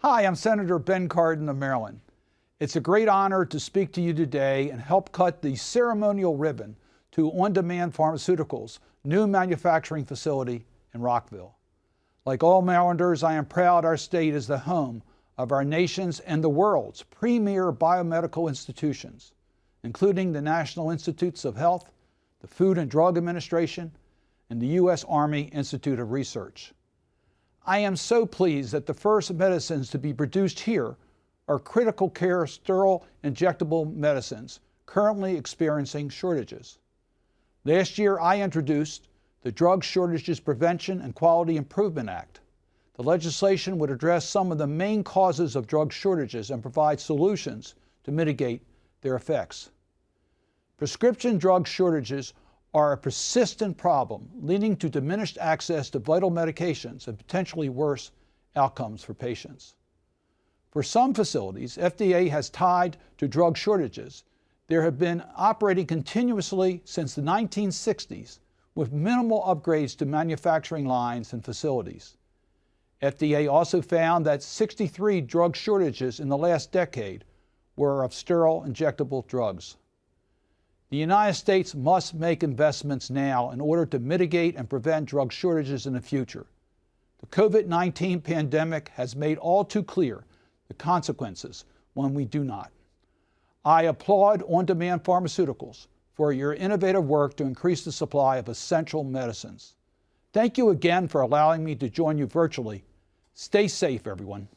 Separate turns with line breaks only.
Hi, I'm Senator Ben Cardin of Maryland. It's a great honor to speak to you today and help cut the ceremonial ribbon to On-Demand Pharmaceuticals' new manufacturing facility in Rockville. Like all Marylanders, I am proud our state is the home of our nation's and the world's premier biomedical institutions, including the National Institutes of Health, the Food and Drug Administration, and the U.S. Army Institute of Research. I am so pleased that the first medicines to be produced here are critical care sterile injectable medicines currently experiencing shortages. Last year, I introduced the Drug Shortages Prevention and Quality Improvement Act. The legislation would address some of the main causes of drug shortages and provide solutions to mitigate their effects. Prescription drug shortages are a persistent problem leading to diminished access to vital medications and potentially worse outcomes for patients. For some facilities, FDA has tied to drug shortages. There have been operating continuously since the 1960s with minimal upgrades to manufacturing lines and facilities. FDA also found that 63 drug shortages in the last decade were of sterile injectable drugs. The United States must make investments now in order to mitigate and prevent drug shortages in the future. The COVID-19 pandemic has made all too clear the consequences when we do not. I applaud On-Demand Pharmaceuticals for your innovative work to increase the supply of essential medicines. Thank you again for allowing me to join you virtually. Stay safe, everyone.